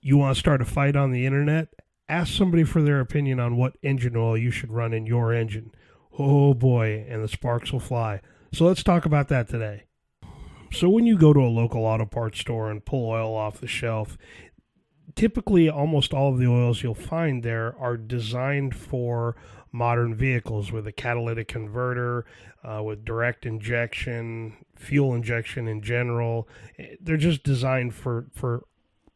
You want to start a fight on the internet? Ask somebody for their opinion on what engine oil you should run in your engine. Oh boy, and the sparks will fly. So let's talk about that today. So when you go to a local auto parts store and pull oil off the shelf, typically almost all of the oils you'll find there are designed for modern vehicles with a catalytic converter, with direct injection, fuel injection in general. They're just designed for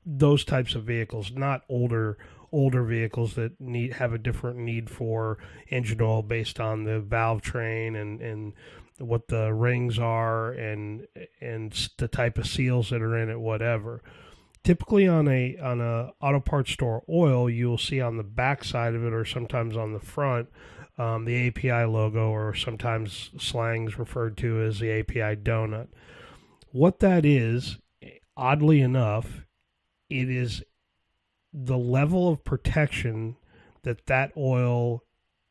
those types of vehicles, not older vehicles that have a different need for engine oil based on the valve train and what the rings are and the type of seals that are in it, whatever. Typically on a auto parts store oil, you'll see on the back side of it or sometimes on the front the API logo, or sometimes slangs referred to as the API donut. What that is, oddly enough, it is the level of protection that oil,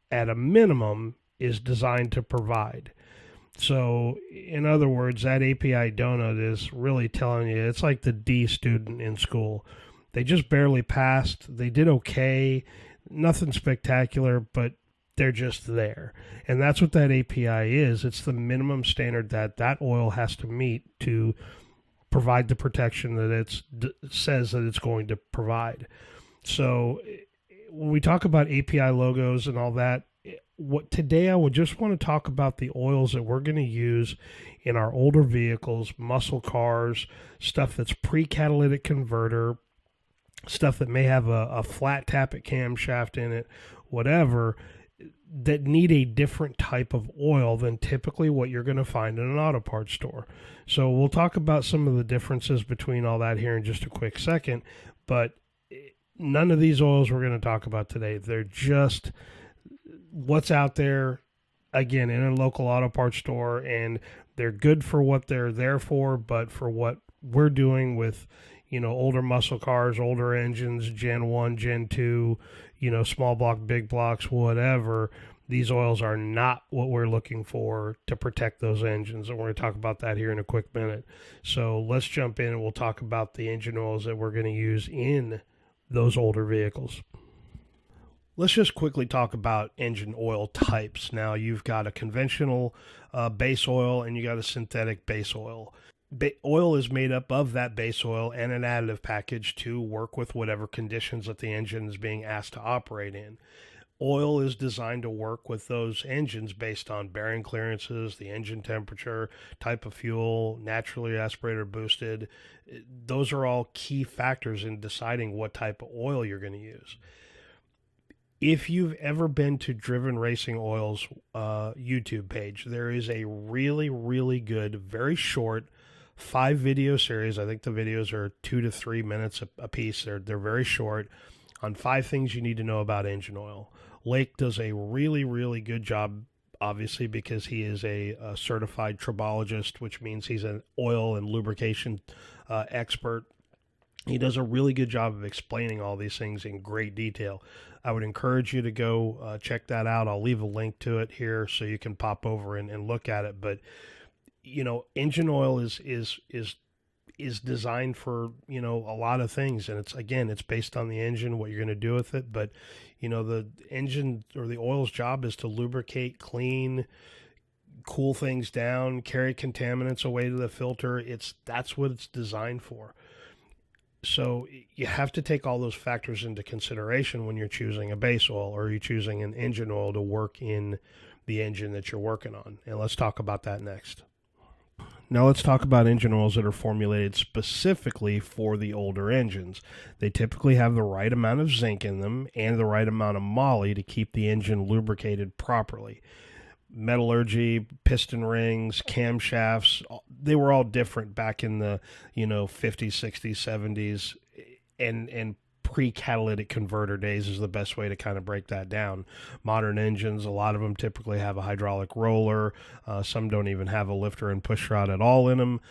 at a minimum, is designed to provide. So, in other words, that API donut is really telling you it's like the D student in school. They just barely passed. They did okay, nothing spectacular, but they're just there. And that's what that API is. It's the minimum standard that oil has to meet to provide the protection that says that it's going to provide. So when we talk about API logos and all that, today I would just want to talk about the oils that we're going to use in our older vehicles, muscle cars, stuff that's pre-catalytic converter, stuff that may have a flat tappet camshaft in it, whatever, that need a different type of oil than typically what you're going to find in an auto parts store. So we'll talk about some of the differences between all that here in just a quick second, but none of these oils we're going to talk about today. They're just what's out there, again, in a local auto parts store, and they're good for what they're there for, but for what we're doing with, older muscle cars, older engines, Gen 1, Gen 2, small block, big blocks, whatever, these oils are not what we're looking for to protect those engines. And we're going to talk about that here in a quick minute. So let's jump in and we'll talk about the engine oils that we're going to use in those older vehicles. Let's just quickly talk about engine oil types. Now, you've got a conventional base oil and you got a synthetic base oil. Oil is made up of that base oil and an additive package to work with whatever conditions that the engine is being asked to operate in. Oil is designed to work with those engines based on bearing clearances, the engine temperature, type of fuel, naturally aspirated or boosted. Those are all key factors in deciding what type of oil you're going to use. If you've ever been to Driven Racing Oil's YouTube page, there is a really, really good, very short 5-video series. I think the videos are 2 to 3 minutes a piece. They're very short, on 5 things you need to know about engine oil. Lake does a really, really good job, obviously, because he is a certified tribologist, which means he's an oil and lubrication expert. He does a really good job of explaining all these things in great detail. I would encourage you to go check that out. I'll leave a link to it here so you can pop over and look at it. But engine oil is designed for a lot of things, and it's based on the engine, what you're going to do with it. But the engine or the oil's job is to lubricate, clean, cool things down, carry contaminants away to the filter. That's what it's designed for. So you have to take all those factors into consideration when you're choosing a base oil or you're choosing an engine oil to work in the engine that you're working on. And let's talk about that next. Now let's talk about engine oils that are formulated specifically for the older engines. They typically have the right amount of zinc in them and the right amount of moly to keep the engine lubricated properly. Metallurgy, piston rings, camshafts, they were all different back in the 50s, 60s, 70s, and pre-catalytic converter days is the best way to kind of break that down. Modern engines, a lot of them typically have a hydraulic roller. Some don't even have a lifter and push rod at all in them,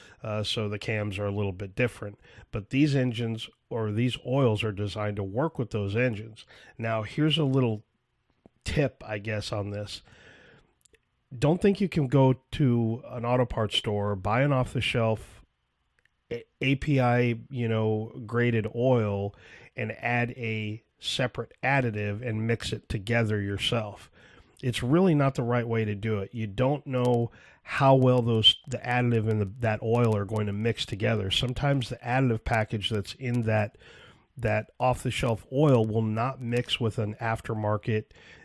so the cams are a little bit different. But these engines or these oils are designed to work with those engines. Now, here's a little tip, I guess, on this. Don't think you can go to an auto parts store, buy an off-the-shelf API, graded oil and add a separate additive and mix it together yourself. It's really not the right way to do it. You don't know how well the additive and that oil are going to mix together. Sometimes the additive package that's in that off-the-shelf oil will not mix with an aftermarket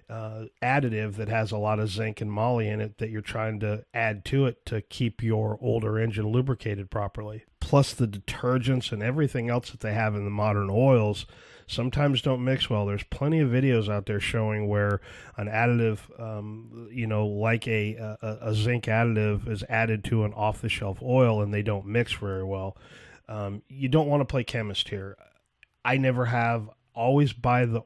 additive that has a lot of zinc and moly in it that you're trying to add to it to keep your older engine lubricated properly. Plus the detergents and everything else that they have in the modern oils sometimes don't mix well. There's plenty of videos out there showing where an additive, like a zinc additive is added to an off-the-shelf oil and they don't mix very well. You don't want to play chemist here. I never have. Always buy the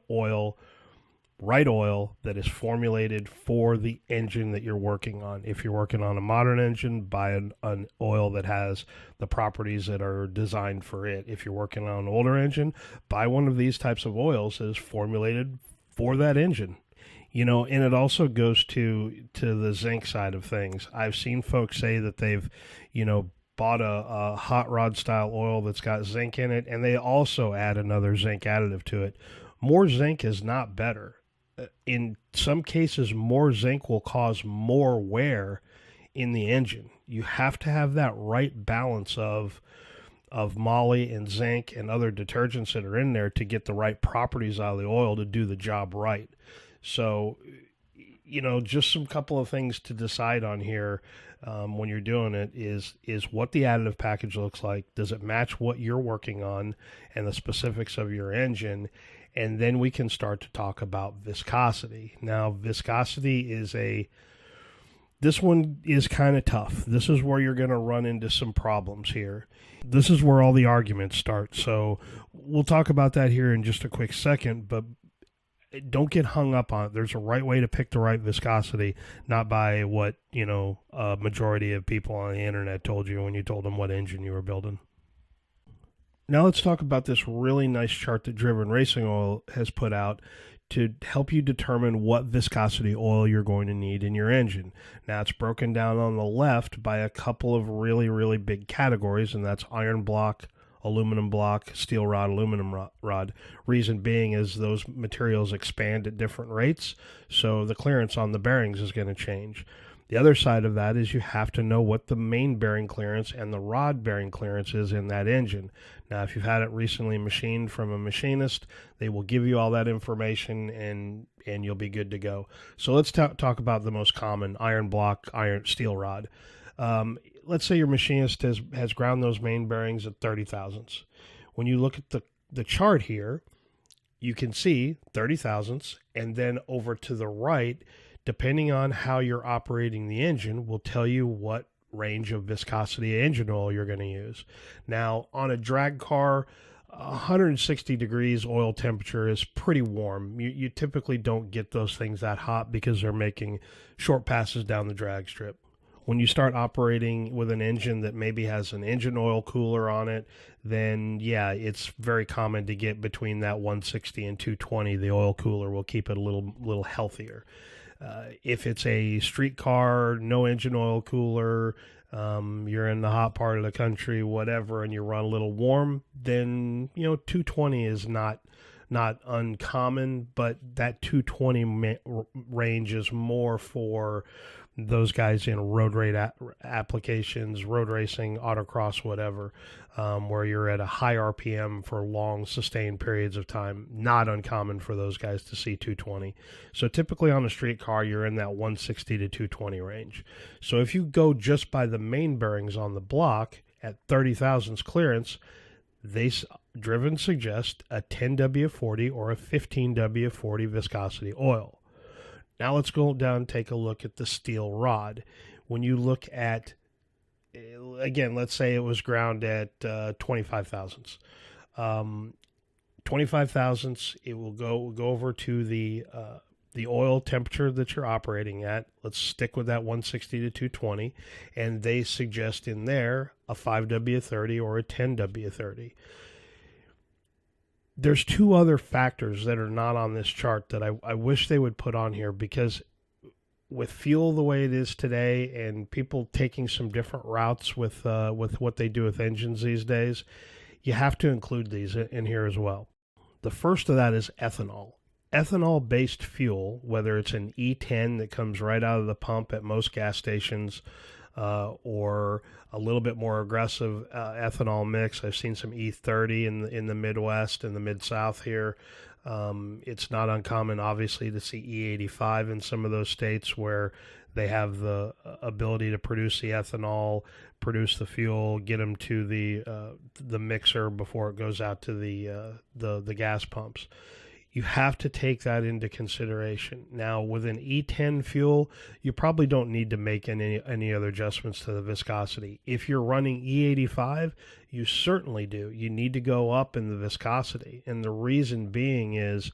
right oil that is formulated for the engine that you're working on. If you're working on a modern engine, buy an oil that has the properties that are designed for it. If you're working on an older engine, buy one of these types of oils that is formulated for that engine. And it also goes to the zinc side of things. I've seen folks say that they've, bought a hot rod style oil that's got zinc in it, and they also add another zinc additive to it. More zinc is not better. In some cases, more zinc will cause more wear in the engine. You have to have that right balance of moly and zinc and other detergents that are in there to get the right properties out of the oil to do the job right. So, just some couple of things to decide on here when you're doing it is what the additive package looks like. Does it match what you're working on and the specifics of your engine? And then we can start to talk about viscosity. Now, viscosity this one is kind of tough. This is where you're going to run into some problems here. This is where all the arguments start. So we'll talk about that here in just a quick second, but don't get hung up on it. There's a right way to pick the right viscosity, not by what, a majority of people on the internet told you when you told them what engine you were building. Now let's talk about this really nice chart that Driven Racing Oil has put out to help you determine what viscosity oil you're going to need in your engine. Now it's broken down on the left by a couple of really, really big categories, and that's iron block, aluminum block, steel rod, aluminum rod. Reason being is those materials expand at different rates, so the clearance on the bearings is going to change. The other side of that is you have to know what the main bearing clearance and the rod bearing clearance is in that engine. Now, if you've had it recently machined from a machinist, they will give you all that information and you'll be good to go. So let's talk about the most common iron block, steel rod. Let's say your machinist has ground those main bearings at 30 thousandths. When you look at the chart here, you can see 30 thousandths, and then over to the right, depending on how you're operating the engine, will tell you what range of viscosity engine oil you're going to use. Now, on a drag car, 160 degrees oil temperature is pretty warm. You typically don't get those things that hot because they're making short passes down the drag strip. When you start operating with an engine that maybe has an engine oil cooler on it, then yeah, it's very common to get between that 160 and 220. The oil cooler will keep it a little healthier. If it's a street car, no engine oil cooler, you're in the hot part of the country, whatever, and you run a little warm, then 220 is not uncommon, but that 220 range is more for those guys in road rate applications, road racing, autocross, whatever, where you're at a high RPM for long, sustained periods of time. Not uncommon for those guys to see 220. So typically on a street car, you're in that 160 to 220 range. So if you go just by the main bearings on the block at 30 thousandths clearance, Driven suggest a 10W40 or a 15W40 viscosity oil. Now let's go down and take a look at the steel rod. When you look at, again, let's say it was ground at 25 thousandths. 25 thousandths, it will go over to the oil temperature that you're operating at. Let's stick with that 160 to 220. And they suggest in there a 5W30 or a 10W30. There's two other factors that are not on this chart that I wish they would put on here, because with fuel the way it is today, and people taking some different routes with what they do with engines these days, you have to include these in here as well. The first of that is ethanol. Ethanol-based fuel, whether it's an E10 that comes right out of the pump at most gas stations, or a little bit more aggressive ethanol mix. I've seen some E30 in the Midwest and the Mid-South here. It's not uncommon, obviously, to see E85 in some of those states where they have the ability to produce the ethanol, produce the fuel, get them to the mixer before it goes out to the gas pumps. You have to take that into consideration. Now, with an E10 fuel, you probably don't need to make any other adjustments to the viscosity. If you're running E85, you certainly do. You need to go up in the viscosity. And the reason being is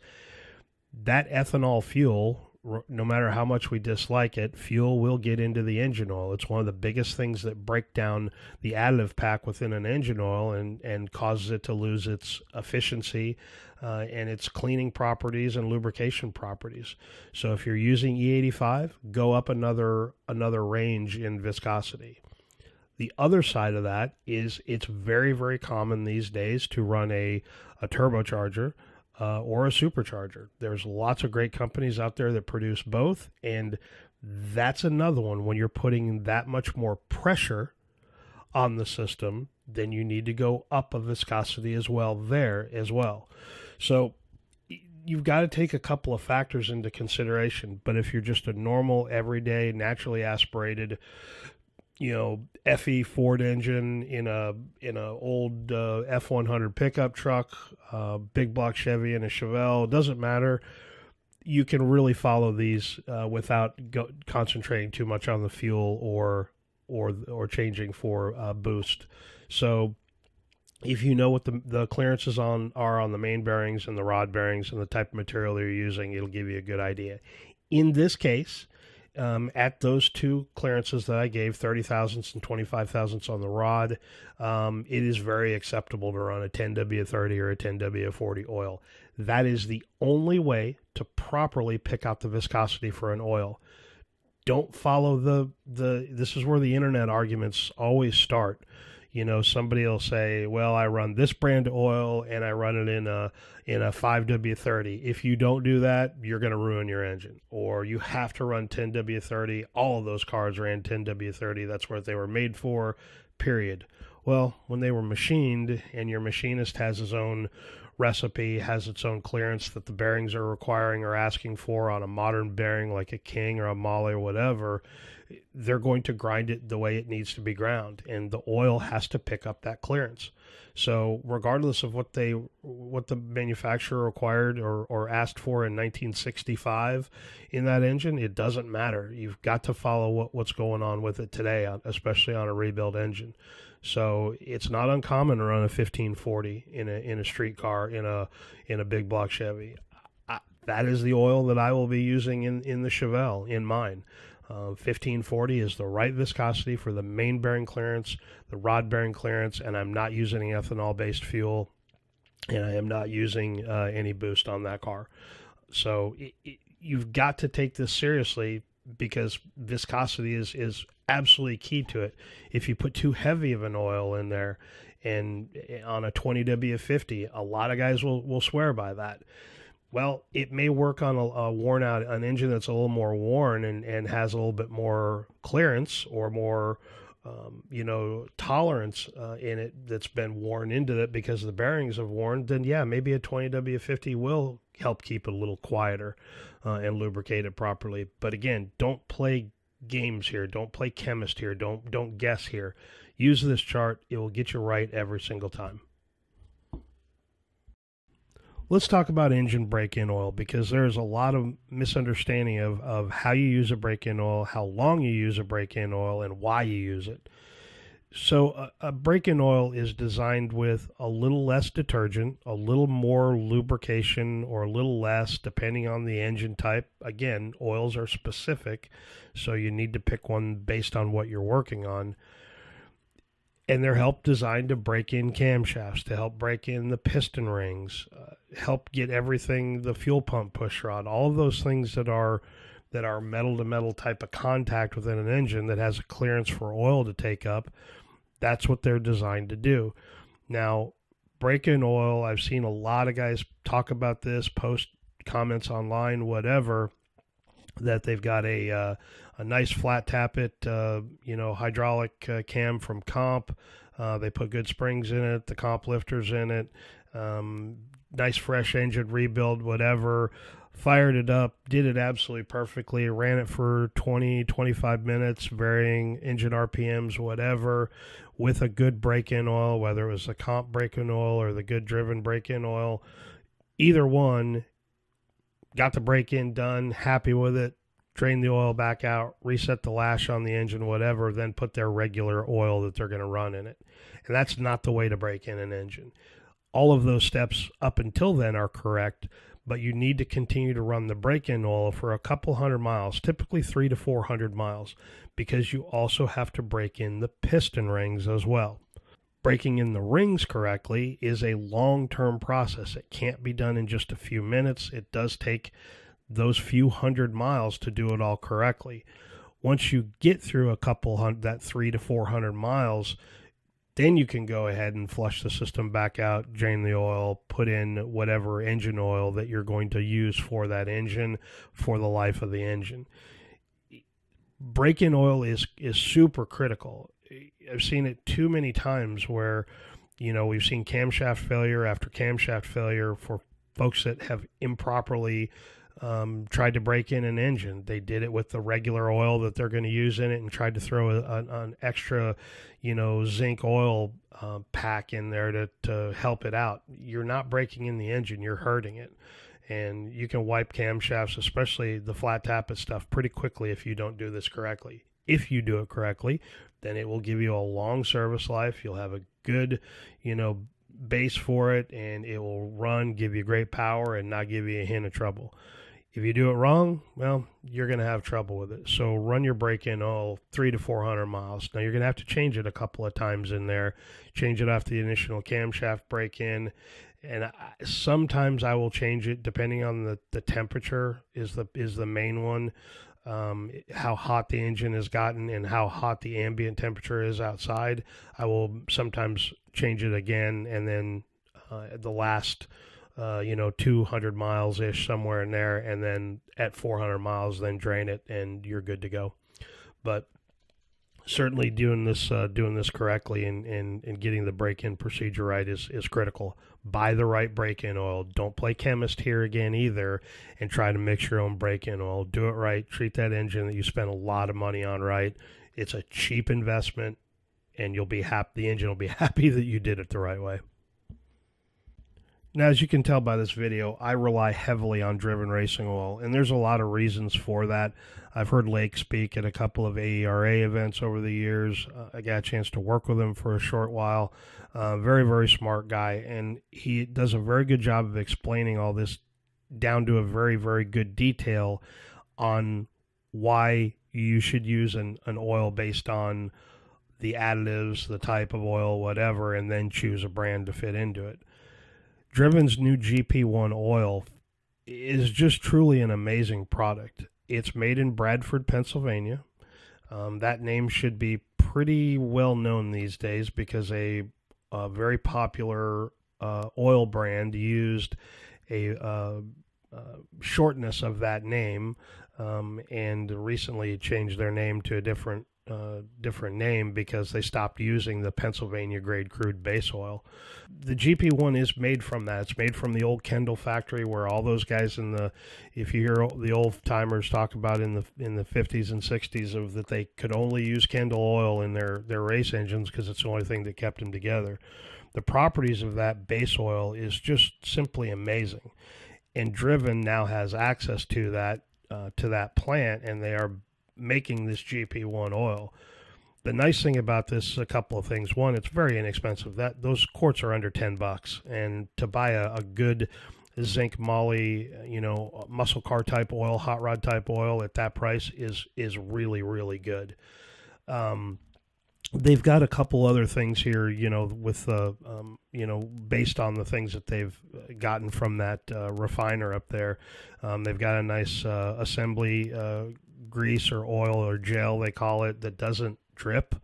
that ethanol fuel, no matter how much we dislike it, fuel will get into the engine oil. It's one of the biggest things that break down the additive pack within an engine oil and causes it to lose its efficiency and its cleaning properties and lubrication properties. So if you're using E85, go up another range in viscosity. The other side of that is it's very, very common these days to run a turbocharger or a supercharger. There's lots of great companies out there that produce both, and that's another one. When you're putting that much more pressure on the system, then you need to go up a viscosity as well there as well. So you've got to take a couple of factors into consideration. But if you're just a normal, everyday, naturally aspirated, FE Ford engine in a old F100 pickup truck, big block Chevy and a Chevelle, doesn't matter. You can really follow these without concentrating too much on the fuel or changing for boost. So if you know what the clearances are on the main bearings and the rod bearings and the type of material they're using, it'll give you a good idea. In this case, at those two clearances that I gave, 30 thousandths and 25 thousandths on the rod, it is very acceptable to run a 10W30 or a 10W40 oil. That is the only way to properly pick out the viscosity for an oil. Don't follow this is where the internet arguments always start. Somebody will say, well, I run this brand of oil and I run it in a 5W30. If you don't do that, you're going to ruin your engine. Or you have to run 10W30. All of those cars ran 10W30. That's what they were made for, period. Well, when they were machined and your machinist has his own recipe, has its own clearance that the bearings are requiring or asking for on a modern bearing like a King or a Molly or whatever, they're going to grind it the way it needs to be ground, and the oil has to pick up that clearance. So regardless of what the manufacturer required or asked for in 1965 in that engine, it doesn't matter. You've got to follow what's going on with it today, especially on a rebuild engine. So it's not uncommon to run a 1540 in a street car in a big block Chevy. That is the oil that I will be using in the Chevelle in mine. 1540 is the right viscosity for the main bearing clearance, the rod bearing clearance, and I'm not using ethanol-based fuel, and I am not using any boost on that car. So you've got to take this seriously because viscosity is absolutely key to it. If you put too heavy of an oil in there, and on a 20W50, a lot of guys will swear by that. Well, it may work on a worn out, an engine that's a little more worn and has a little bit more clearance or more, tolerance in it that's been worn into it because the bearings have worn. Then yeah, maybe a 20W50 will help keep it a little quieter and lubricate it properly. But again, don't play games here. Don't play chemist here. Don't guess here. Use this chart. It will get you right every single time. Let's talk about engine break-in oil because there's a lot of misunderstanding of how you use a break-in oil, how long you use a break-in oil, and why you use it. So a break-in oil is designed with a little less detergent, a little more lubrication, or a little less depending on the engine type. Again, oils are specific, so you need to pick one based on what you're working on. And they're designed to break in camshafts, to help break in the piston rings, help get everything, the fuel pump push rod, all of those things that are that are metal to metal type of contact within an engine that has a clearance for oil to take up. That's what they're designed to do. Now, break-in oil, I've seen a lot of guys talk about this, post comments online, whatever, that they've got a nice flat tappet, hydraulic cam from Comp. They put good springs in it, the Comp lifters in it, nice fresh engine rebuild, whatever. Fired it up, did it absolutely perfectly, ran it for 20, 25 minutes, varying engine RPMs, whatever, with a good break-in oil, whether it was the Comp break-in oil or the good driven break-in oil. Either one, got the break-in done, happy with it, drain the oil back out, reset the lash on the engine, whatever, then put their regular oil that they're going to run in it. And that's not the way to break in an engine. All of those steps up until then are correct, but you need to continue to run the break-in oil for a couple hundred miles, typically 300 to 400 miles, because you also have to break in the piston rings as well. Breaking in the rings correctly is a long-term process. It can't be done in just a few minutes. It does take those few hundred miles to do it all correctly. Once you get through a couple hundred, that 300 to 400 miles, then you can go ahead and flush the system back out, drain the oil, put in whatever engine oil that you're going to use for that engine for the life of the engine. Break-in oil is super critical. I've seen it too many times where, we've seen camshaft failure after camshaft failure for folks that have improperly tried to break in an engine. They did it with the regular oil that they're going to use in it and tried to throw an extra, zinc oil pack in there to help it out. You're not breaking in the engine, you're hurting it. And you can wipe camshafts, especially the flat tappet stuff, pretty quickly if you don't do this correctly. If you do it correctly, then it will give you a long service life. You'll have a good, base for it, and it will run, give you great power, and not give you a hint of trouble. If you do it wrong, well, you're going to have trouble with it. So run your break-in oil 300 to 400 miles. Now, you're going to have to change it a couple of times in there. Change it after the initial camshaft break-in. And sometimes I will change it depending on the temperature is the main one. How hot the engine has gotten and how hot the ambient temperature is outside. I will sometimes change it again, and then the last 200 miles ish, somewhere in there, and then at 400 miles then drain it and you're good to go. But certainly doing this correctly and getting the break-in procedure right is critical. Buy the right break-in oil. Don't play chemist here again either and try to mix your own break-in oil. Do it right. Treat that engine that you spent a lot of money on right. It's a cheap investment, and you'll be happy. The engine will be happy that you did it the right way. Now, as you can tell by this video, I rely heavily on driven racing oil, and there's a lot of reasons for that. I've heard Lake speak at a couple of AERA events over the years. I got a chance to work with him for a short while. Very, very smart guy, and he does a very good job of explaining all this down to a very, very good detail on why you should use an oil based on the additives, the type of oil, whatever, and then choose a brand to fit into it. Driven's new GP1 oil is just truly an amazing product. It's made in Bradford, Pennsylvania. That name should be pretty well known these days because a very popular oil brand used a shortness of that name and recently changed their name to a different name because they stopped using the Pennsylvania grade crude base oil. The GP1 is made from that. It's made from the old Kendall factory where all those guys if you hear the old timers talk about in the 50s and 60s of that they could only use Kendall oil in their race engines because it's the only thing that kept them together. The properties of that base oil is just simply amazing. And Driven now has access to that plant, and they are making this GP1 oil. The nice thing about this is a couple of things. One, it's very inexpensive. Those quarts are under $10, and to buy a good zinc moly, muscle car type oil, hot rod type oil at that price is really, really good. they've got a couple other things here, with based on the things that they've gotten from that refiner up there. They've got a nice assembly grease or oil or gel, they call it, that doesn't drip.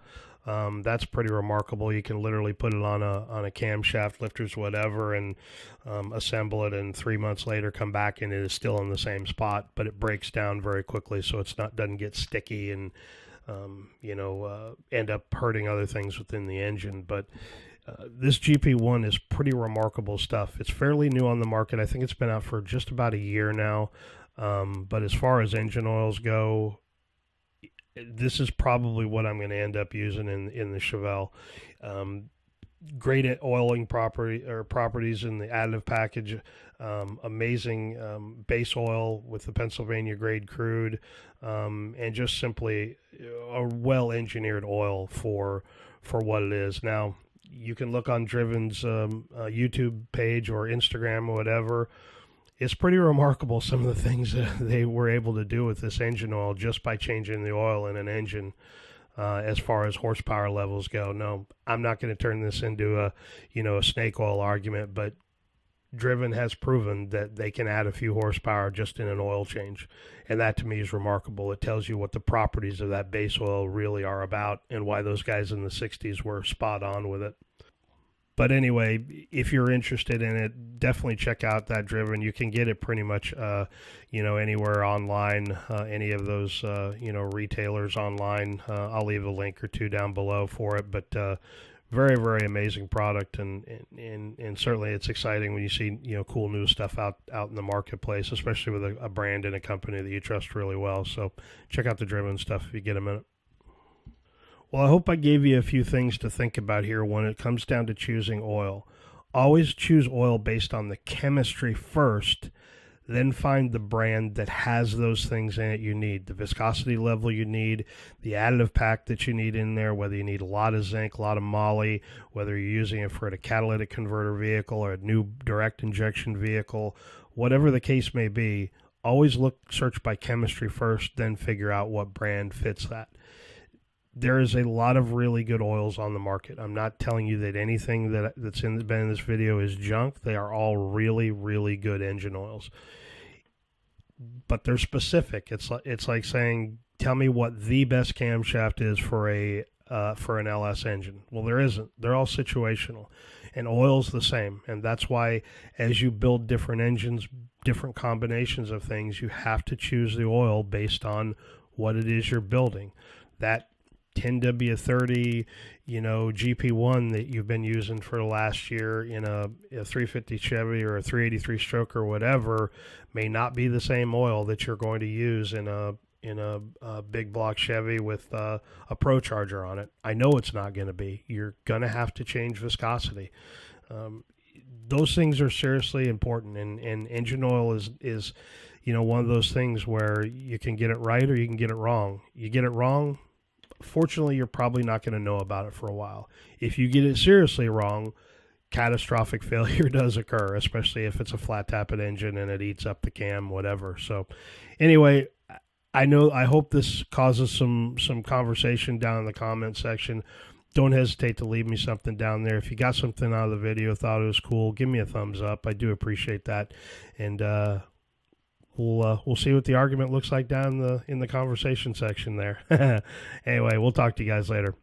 That's pretty remarkable. You can literally put it on a camshaft, lifters, whatever, and assemble it, and 3 months later come back and it is still in the same spot, but it breaks down very quickly, so it's not doesn't get sticky and end up hurting other things within the engine. But this GP1 is pretty remarkable stuff. It's fairly new on the market. I think it's been out for just about a year now. But as far as engine oils go, this is probably what I'm going to end up using in the Chevelle. Great oiling properties in the additive package. Amazing base oil with the Pennsylvania grade crude, and just simply a well-engineered oil for what it is. Now, you can look on Driven's YouTube page or Instagram or whatever. It's pretty remarkable some of the things that they were able to do with this engine oil just by changing the oil in an engine. As far as horsepower levels go, no, I'm not going to turn this into a snake oil argument, but Driven has proven that they can add a few horsepower just in an oil change, and that to me is remarkable. It tells you what the properties of that base oil really are about and why those guys in the 60s were spot on with it. But anyway, if you're interested in it, definitely check out that Driven. You can get it pretty much, anywhere online, any of those, retailers online. I'll leave a link or two down below for it. But very, very amazing product, and certainly it's exciting when you see cool new stuff out in the marketplace, especially with a brand and a company that you trust really well. So check out the Driven stuff if you get a minute. Well, I hope I gave you a few things to think about here when it comes down to choosing oil. Always choose oil based on the chemistry first, then find the brand that has those things in it you need. The viscosity level you need, the additive pack that you need in there, whether you need a lot of zinc, a lot of moly, whether you're using it for a catalytic converter vehicle or a new direct injection vehicle, whatever the case may be, always search by chemistry first, then figure out what brand fits that. There is a lot of really good oils on the market. I'm not telling you that anything that's been in this video is junk. They are all really, really good engine oils. But they're specific. It's like saying, tell me what the best camshaft is for an LS engine. Well, there isn't. They're all situational. And oil's the same. And that's why as you build different engines, different combinations of things, you have to choose the oil based on what it is you're building. That 10W30, GP1 that you've been using for the last year in a 350 Chevy or a 383 stroke or whatever may not be the same oil that you're going to use in a big block Chevy with a Pro Charger on it. I know it's not going to be. You're going to have to change viscosity. Those things are seriously important, and engine oil is one of those things where you can get it right or you can get it wrong. You get it wrong, fortunately, you're probably not going to know about it for a while. If you get it seriously wrong, catastrophic failure does occur, especially if it's a flat tappet engine and it eats up the cam, whatever. So anyway, I hope this causes some conversation down in the comment section. Don't hesitate to leave me something down there. If you got something out of the video, thought it was cool, give me a thumbs up. I do appreciate that. And we'll see what the argument looks like down in the conversation section there. Anyway, we'll talk to you guys later.